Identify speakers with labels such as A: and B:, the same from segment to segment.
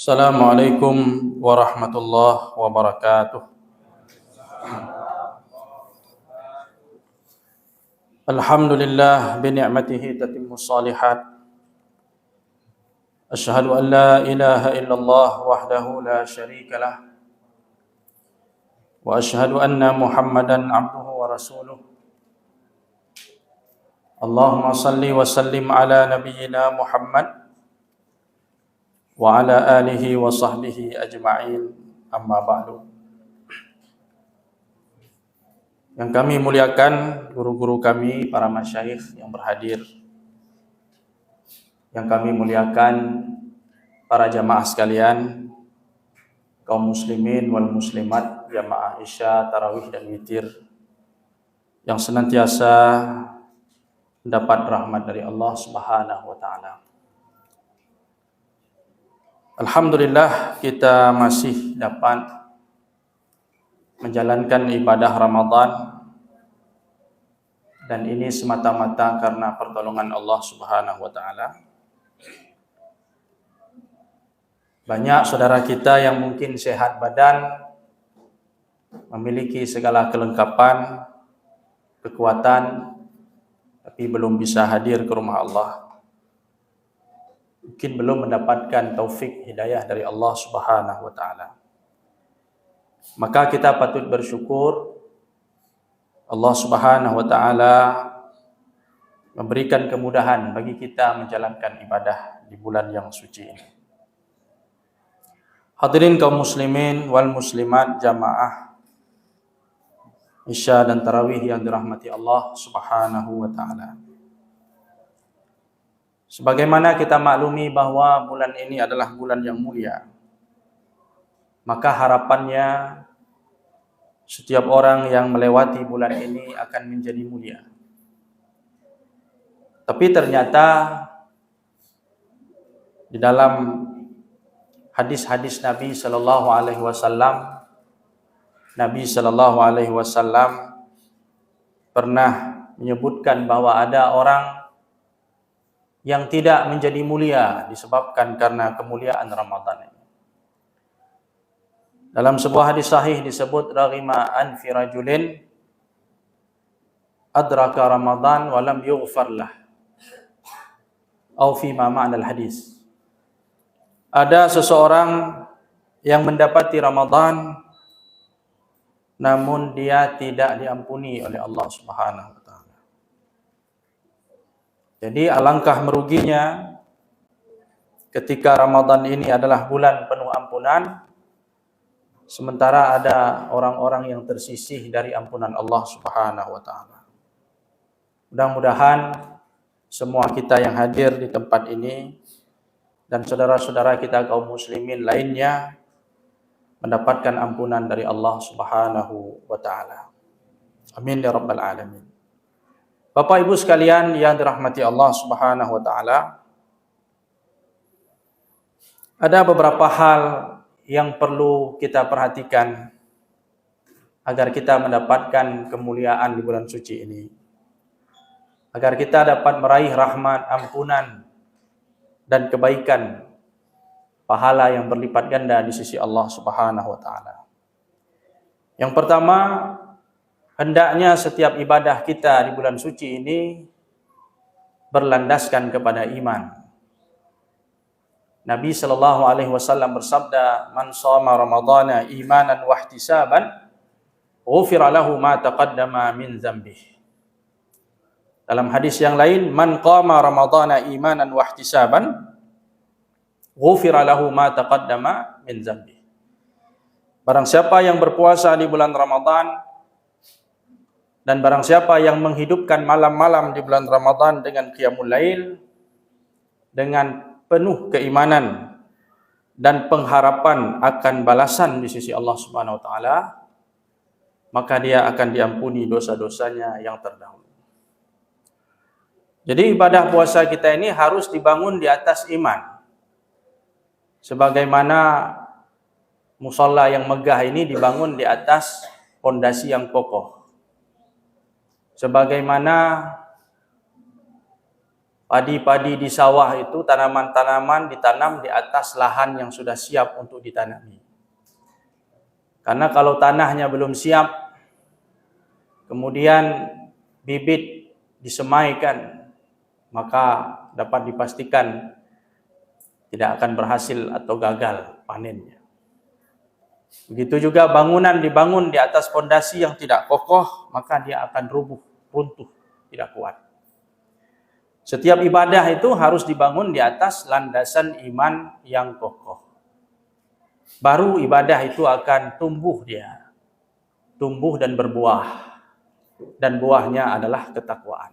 A: Assalamualaikum warahmatullahi wabarakatuh. Alhamdulillah bi ni'matihi tatimmu shalihat. Asyhadu an la ilaha illallah wahdahu la syarika lah. Wa asyhadu anna Muhammadan abduhu wa rasuluh. Allahumma salli wa sallim ala nabiyyina Muhammad wa ala alihi wa sahbihi ajma'in, amma ba'du. Yang kami muliakan guru-guru kami, para masyayikh yang berhadir. Yang kami muliakan para jamaah sekalian, kaum muslimin wal muslimat, jamaah Isya, tarawih dan witir, yang senantiasa mendapat rahmat dari Allah Subhanahu wa taala. Alhamdulillah, kita masih dapat menjalankan ibadah Ramadan, dan ini semata-mata karena pertolongan Allah Subhanahu wa taala. Banyak saudara kita yang mungkin sehat badan, memiliki segala kelengkapan, kekuatan, tapi belum bisa hadir ke rumah Allah. Mungkin belum mendapatkan taufik hidayah dari Allah Subhanahu wa taala. Maka kita patut bersyukur Allah Subhanahu wa taala memberikan kemudahan bagi kita menjalankan ibadah di bulan yang suci ini. Hadirin kaum muslimin wal muslimat, jamaah Isya dan tarawih yang dirahmati Allah Subhanahu wa taala. Sebagaimana kita maklumi bahwa bulan ini adalah bulan yang mulia, maka harapannya setiap orang yang melewati bulan ini akan menjadi mulia. Tapi ternyata di dalam hadis-hadis Nabi sallallahu alaihi wasallam, Nabi sallallahu alaihi wasallam pernah menyebutkan bahwa ada orang yang tidak menjadi mulia disebabkan karena kemuliaan Ramadan ini. Dalam sebuah hadis sahih disebut raghima anfi rajulin adraka Ramadan wa lam yughfar lah, atau fi ma ma'na al-hadis. Ada seseorang yang mendapati Ramadan namun dia tidak diampuni oleh Allah Subhanahu wa taala. Jadi alangkah meruginya ketika Ramadan ini adalah bulan penuh ampunan, sementara ada orang-orang yang tersisih dari ampunan Allah Subhanahu wa taala. Mudah-mudahan semua kita yang hadir di tempat ini dan saudara-saudara kita kaum muslimin lainnya mendapatkan ampunan dari Allah Subhanahu wa taala. Amin ya rabbal alamin. Bapak Ibu sekalian yang dirahmati Allah Subhanahu wa taala, ada beberapa hal yang perlu kita perhatikan agar kita mendapatkan kemuliaan di bulan suci ini, agar kita dapat meraih rahmat, ampunan, dan kebaikan, pahala yang berlipat ganda di sisi Allah Subhanahu wa taala. Yang pertama, hendaknya setiap ibadah kita di bulan suci ini berlandaskan kepada iman. Nabi sallallahu alaihi wasallam bersabda, "Man shoma ramadhana imanan wa ihtisaban, ghufira lahu ma taqaddama min dzambihi." Dalam hadis yang lain, "Man qama ramadhana imanan wa ihtisaban, ghufira lahu ma taqaddama min dzambihi." Barang siapa yang berpuasa di bulan Ramadan dan barang siapa yang menghidupkan malam-malam di bulan Ramadan dengan qiyamul lail, dengan penuh keimanan dan pengharapan akan balasan di sisi Allah Subhanahu wa taala, maka dia akan diampuni dosa-dosanya yang terdahulu. Jadi ibadah puasa kita ini harus dibangun di atas iman. Sebagaimana musalla yang megah ini dibangun di atas pondasi yang kokoh. Sebagaimana Padi-padi di sawah itu, tanaman-tanaman ditanam di atas lahan yang sudah siap untuk ditanami. Karena kalau tanahnya belum siap, kemudian bibit disemaikan, maka dapat dipastikan tidak akan berhasil atau gagal panennya. Begitu juga bangunan dibangun di atas fondasi yang tidak kokoh, maka dia akan runtuh, tidak kuat. Setiap ibadah itu harus dibangun di atas landasan iman yang kokoh. Baru ibadah itu akan tumbuh dan berbuah. Dan buahnya adalah ketakwaan.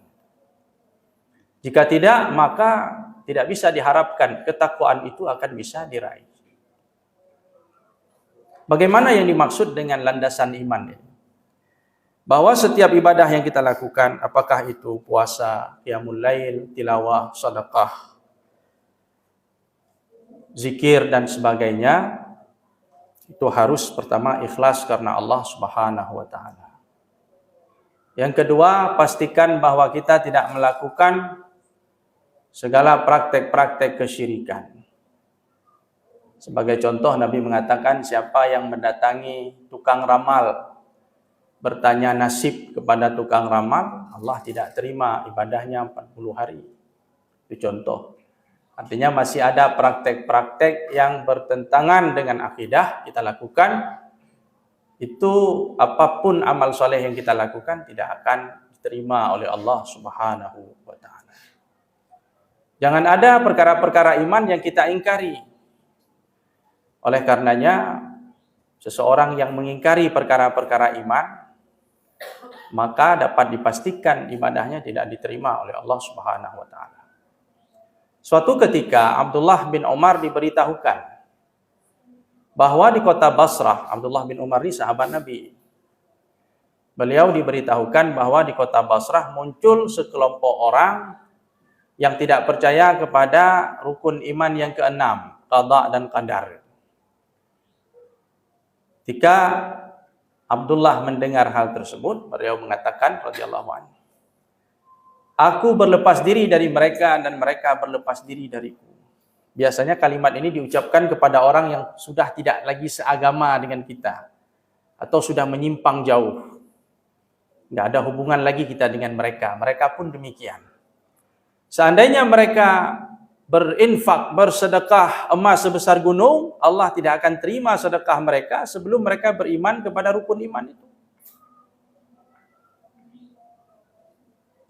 A: Jika tidak, maka tidak bisa diharapkan ketakwaan itu akan bisa diraih. Bagaimana yang dimaksud dengan landasan iman ini? Bahwa setiap ibadah yang kita lakukan, apakah itu puasa, qiyamul lail, tilawah, sedekah, zikir dan sebagainya, itu harus pertama ikhlas karena Allah Subhanahu wa taala. Yang kedua, pastikan bahwa kita tidak melakukan segala praktek-praktek kesyirikan. Sebagai contoh, Nabi mengatakan siapa yang mendatangi tukang ramal, bertanya nasib kepada tukang ramal, Allah tidak terima ibadahnya 40 hari. Itu contoh. Artinya masih ada praktek-praktek yang bertentangan dengan akidah kita lakukan. Itu apapun amal soleh yang kita lakukan tidak akan diterima oleh Allah Subhanahu wa taala. Jangan ada perkara-perkara iman yang kita ingkari. Oleh karenanya, seseorang yang mengingkari perkara-perkara iman, maka dapat dipastikan ibadahnya tidak diterima oleh Allah Subhanahu wa taala. Suatu ketika Abdullah bin Umar diberitahukan bahwa di kota Basrah, Abdullah bin Umar ini sahabat Nabi. Beliau diberitahukan bahwa di kota Basrah muncul sekelompok orang yang tidak percaya kepada rukun iman yang keenam, qada dan qadar. Ketika Abdullah mendengar hal tersebut, beliau mengatakan radhiyallahu anhu, aku berlepas diri dari mereka dan mereka berlepas diri dariku. Biasanya kalimat ini diucapkan kepada orang yang sudah tidak lagi seagama dengan kita atau sudah menyimpang jauh. Tidak ada hubungan lagi kita dengan mereka. Mereka pun demikian. Seandainya mereka berinfak, bersedekah emas sebesar gunung, Allah tidak akan terima sedekah mereka sebelum mereka beriman kepada rukun iman itu.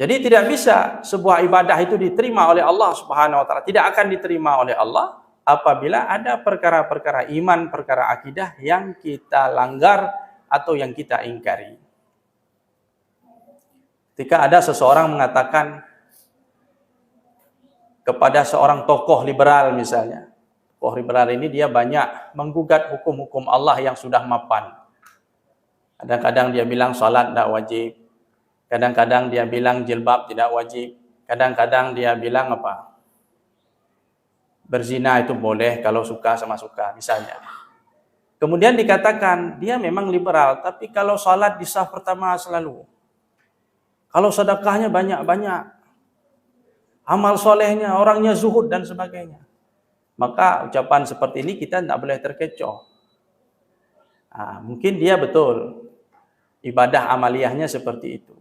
A: Jadi tidak bisa sebuah ibadah itu diterima oleh Allah Subhanahu wa taala, tidak akan diterima oleh Allah apabila ada perkara-perkara iman, perkara akidah yang kita langgar atau yang kita ingkari. Ketika ada seseorang mengatakan kepada seorang tokoh liberal misalnya. Tokoh liberal ini dia banyak menggugat hukum-hukum Allah yang sudah mapan. Kadang-kadang dia bilang salat tidak wajib. Kadang-kadang dia bilang jilbab tidak wajib. Kadang-kadang dia bilang apa? Berzina itu boleh kalau suka sama suka misalnya. Kemudian dikatakan dia memang liberal, tapi kalau salat di saf pertama selalu. Kalau sedekahnya banyak-banyak. Amal solehnya, orangnya zuhud dan sebagainya. Maka ucapan seperti ini kita tidak boleh terkecoh. Mungkin dia betul. Ibadah amaliyahnya seperti itu.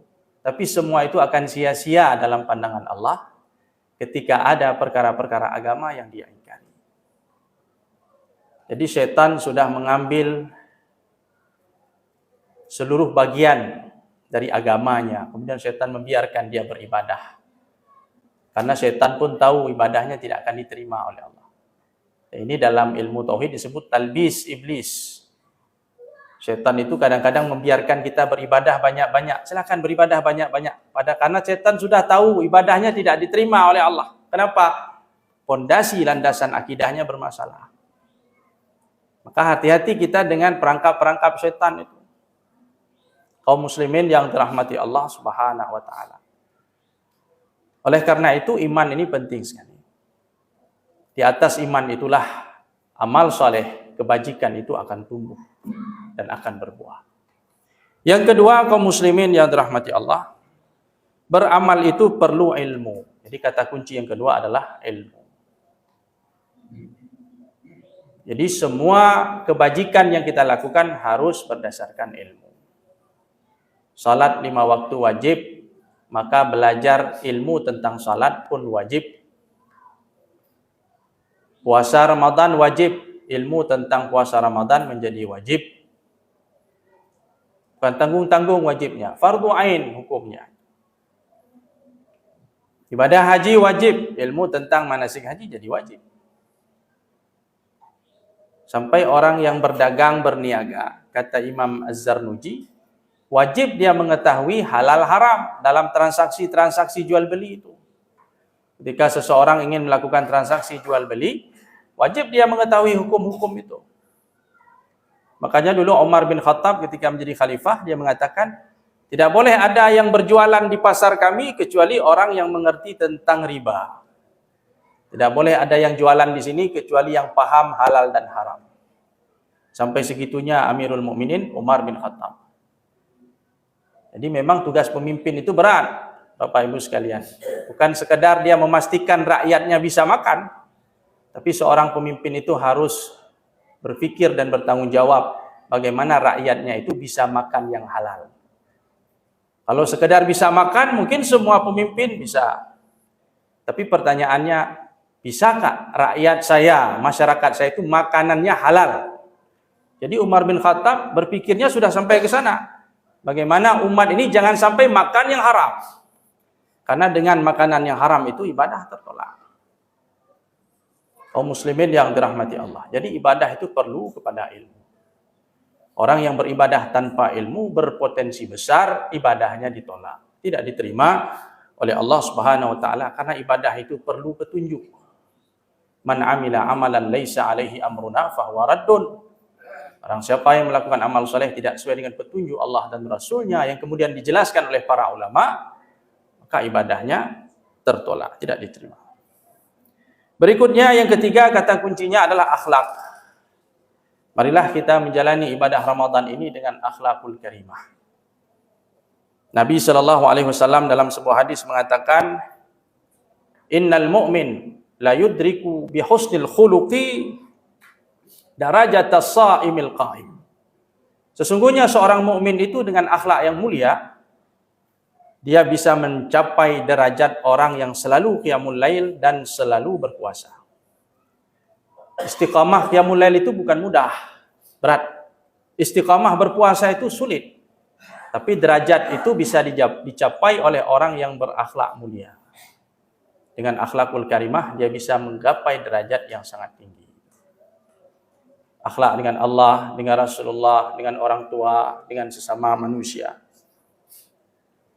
A: Tapi semua itu akan sia-sia dalam pandangan Allah ketika ada perkara-perkara agama yang dia ingkari. Jadi setan sudah mengambil seluruh bagian dari agamanya. Kemudian setan membiarkan dia beribadah. Karena setan pun tahu ibadahnya tidak akan diterima oleh Allah. Ini dalam ilmu tauhid disebut talbis iblis. Setan itu kadang-kadang membiarkan kita beribadah banyak-banyak. Silakan beribadah banyak-banyak. Karena setan sudah tahu ibadahnya tidak diterima oleh Allah. Kenapa? Pondasi landasan akidahnya bermasalah. Maka hati-hati kita dengan perangkap-perangkap setan itu. Kaum muslimin yang dirahmati Allah Subhanahu wa taala. Oleh karena itu iman ini penting sekali. Di atas iman itulah amal soleh, kebajikan itu akan tumbuh dan akan berbuah. Yang kedua, kaum muslimin yang dirahmati Allah, beramal itu perlu ilmu. Jadi kata kunci yang kedua adalah ilmu. Jadi semua kebajikan yang kita lakukan harus berdasarkan ilmu. Salat 5 waktu wajib, maka belajar ilmu tentang salat pun wajib. Puasa Ramadan wajib, ilmu tentang puasa Ramadan menjadi wajib. Bukan tanggung-tanggung wajibnya, fardu ain hukumnya. Ibadah haji wajib, ilmu tentang manasik haji jadi wajib. Sampai orang yang berdagang berniaga, kata Imam Az-Zarnuji, wajib dia mengetahui halal haram dalam transaksi-transaksi jual beli itu. Ketika seseorang ingin melakukan transaksi jual beli, wajib dia mengetahui hukum-hukum itu. Makanya dulu Umar bin Khattab ketika menjadi khalifah, dia mengatakan, tidak boleh ada yang berjualan di pasar kami kecuali orang yang mengerti tentang riba. Tidak boleh ada yang jualan di sini kecuali yang paham halal dan haram. Sampai segitunya Amirul Mukminin Umar bin Khattab. Jadi memang tugas pemimpin itu berat, Bapak Ibu sekalian. Bukan sekedar dia memastikan rakyatnya bisa makan, tapi seorang pemimpin itu harus berpikir dan bertanggung jawab bagaimana rakyatnya itu bisa makan yang halal. Kalau sekedar bisa makan, mungkin semua pemimpin bisa. Tapi pertanyaannya, bisakah rakyat saya, masyarakat saya itu makanannya halal? Jadi Umar bin Khattab berpikirnya sudah sampai ke sana. Bagaimana umat ini jangan sampai makan yang haram. Karena dengan makanan yang haram itu ibadah tertolak. Kaum muslimin yang dirahmati Allah. Jadi ibadah itu perlu kepada ilmu. Orang yang beribadah tanpa ilmu berpotensi besar ibadahnya ditolak. Tidak diterima oleh Allah Subhanahu wa taala karena ibadah itu perlu petunjuk. Man amila amalan laisa alaihi amruna fahuwa raddun. Orang siapa yang melakukan amal soleh tidak sesuai dengan petunjuk Allah dan Rasulnya yang kemudian dijelaskan oleh para ulama, maka ibadahnya tertolak, tidak diterima. Berikutnya yang ketiga, kata kuncinya adalah akhlak. Marilah kita menjalani ibadah Ramadan ini dengan akhlakul karimah. Nabi SAW dalam sebuah hadis mengatakan, Innal mu'min la yudriku bihusnil khuluqi darajatas sa'imil qa'im. Sesungguhnya seorang mukmin itu dengan akhlak yang mulia, dia bisa mencapai derajat orang yang selalu qiyamul lail dan selalu berpuasa. Istiqamah qiyamul lail itu bukan mudah, berat. Istiqamah berpuasa itu sulit. Tapi derajat itu bisa dicapai oleh orang yang berakhlak mulia. Dengan akhlakul karimah, dia bisa menggapai derajat yang sangat tinggi. Akhlak dengan Allah, dengan Rasulullah, dengan orang tua, dengan sesama manusia.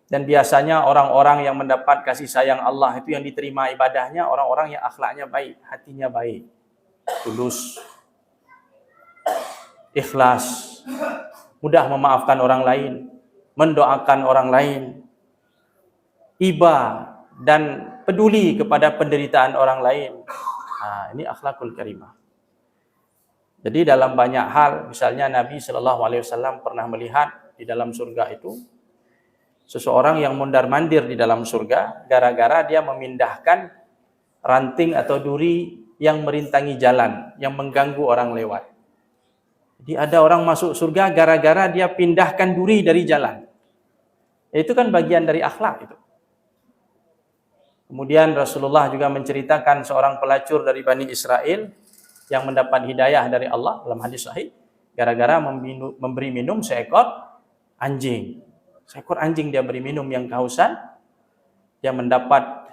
A: Dan biasanya orang-orang yang mendapat kasih sayang Allah itu yang diterima ibadahnya, orang-orang yang akhlaknya baik, hatinya baik, tulus, ikhlas, mudah memaafkan orang lain, mendoakan orang lain, iba dan peduli kepada penderitaan orang lain. Nah, ini akhlakul karimah. Jadi dalam banyak hal, misalnya Nabi SAW pernah melihat di dalam surga itu seseorang yang mondar-mandir di dalam surga gara-gara dia memindahkan ranting atau duri yang merintangi jalan, yang mengganggu orang lewat. Jadi ada orang masuk surga gara-gara dia pindahkan duri dari jalan. Itu kan bagian dari akhlak itu. Kemudian Rasulullah juga menceritakan seorang pelacur dari Bani Israel yang mendapat hidayah dari Allah dalam hadis sahih gara-gara memberi minum seekor anjing. Seekor anjing dia beri minum yang kehausan, dia mendapat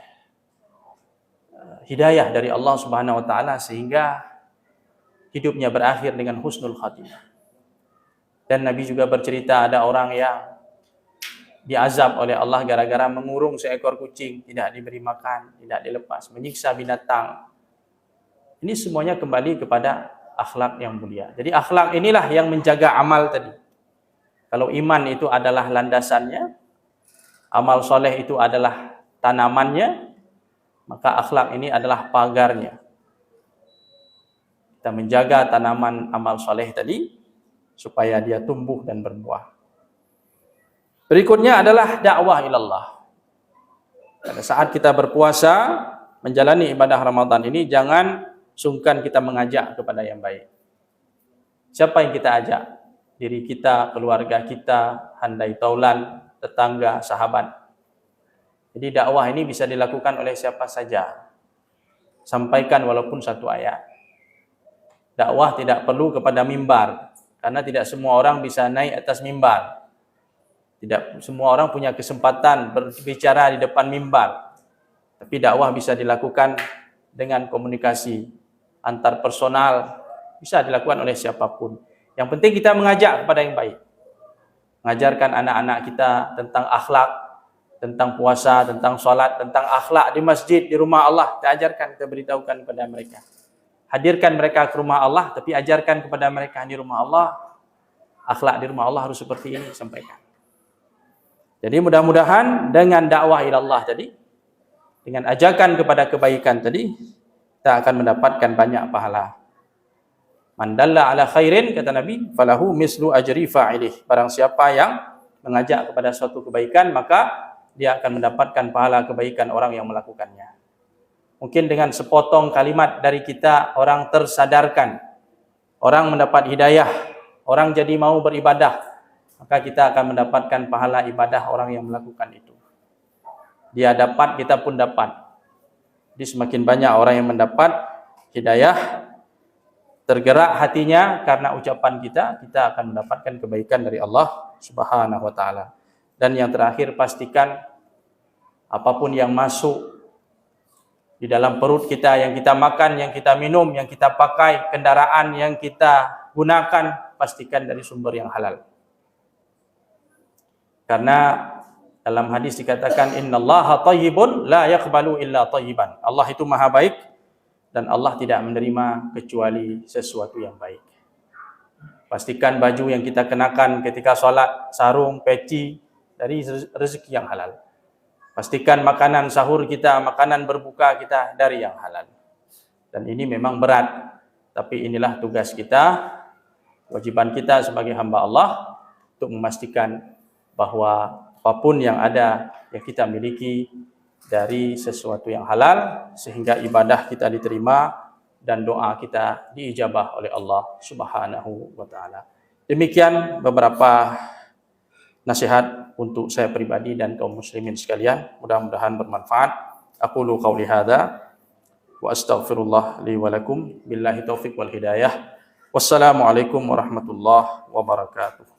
A: hidayah dari Allah Subhanahu wa taala sehingga hidupnya berakhir dengan husnul khatimah. Dan Nabi juga bercerita ada orang yang diazab oleh Allah gara-gara mengurung seekor kucing, tidak diberi makan, tidak dilepas, menyiksa binatang. Ini semuanya kembali kepada akhlak yang mulia. Jadi akhlak inilah yang menjaga amal tadi. Kalau iman itu adalah landasannya, amal soleh itu adalah tanamannya, maka akhlak ini adalah pagarnya. Kita menjaga tanaman amal soleh tadi, supaya dia tumbuh dan berbuah. Berikutnya adalah dakwah ilallah. Pada saat kita berpuasa, menjalani ibadah Ramadan ini, jangan sungkan kita mengajak kepada yang baik. Siapa yang kita ajak? Diri kita, keluarga kita, handai taulan, tetangga, sahabat. Jadi dakwah ini bisa dilakukan oleh siapa saja. Sampaikan walaupun satu ayat. Dakwah tidak perlu kepada mimbar, karena tidak semua orang bisa naik atas mimbar. Tidak semua orang punya kesempatan berbicara di depan mimbar. Tapi dakwah bisa dilakukan dengan komunikasi antar personal, bisa dilakukan oleh siapapun. Yang penting kita mengajak kepada yang baik. Mengajarkan anak-anak kita tentang akhlak, tentang puasa, tentang sholat, tentang akhlak di masjid, di rumah Allah. Kita ajarkan, kita beritahukan kepada mereka. Hadirkan mereka ke rumah Allah, tapi ajarkan kepada mereka di rumah Allah, akhlak di rumah Allah harus seperti ini, sampaikan. Jadi mudah-mudahan dengan dakwah ilallah tadi, dengan ajakan kepada kebaikan tadi, kita akan mendapatkan banyak pahala. Man dalla ala khairin, kata Nabi, falahu mislu ajri fa'ilih. Barang siapa yang mengajak kepada suatu kebaikan, maka dia akan mendapatkan pahala kebaikan orang yang melakukannya. Mungkin dengan sepotong kalimat dari kita, orang tersadarkan, orang mendapat hidayah, orang jadi mau beribadah, maka kita akan mendapatkan pahala ibadah orang yang melakukan itu. Dia dapat, kita pun dapat. Jadi semakin banyak orang yang mendapat hidayah, tergerak hatinya karena ucapan kita, kita akan mendapatkan kebaikan dari Allah Subhanahu wa taala. Dan yang terakhir, pastikan apapun yang masuk di dalam perut kita, yang kita makan, yang kita minum, yang kita pakai, kendaraan yang kita gunakan, pastikan dari sumber yang halal. Karena dalam hadis dikatakan, innallaha thayyibun la yaqbalu illa thayyiban. Allah itu maha baik dan Allah tidak menerima kecuali sesuatu yang baik. Pastikan baju yang kita kenakan ketika sholat, sarung, peci, dari rezeki yang halal. Pastikan makanan sahur kita, makanan berbuka kita dari yang halal. Dan ini memang berat, tapi inilah tugas kita, kewajiban kita sebagai hamba Allah untuk memastikan bahwa apapun yang ada yang kita miliki dari sesuatu yang halal, sehingga ibadah kita diterima dan doa kita diijabah oleh Allah Subhanahu wa taala. Demikian beberapa nasihat untuk saya pribadi dan kaum muslimin sekalian. Mudah-mudahan bermanfaat. Aqulu qauli hadza wa astaghfirullah li wa lakum. Billahi taufiq wal hidayah. Wassalamualaikum warahmatullahi wabarakatuh.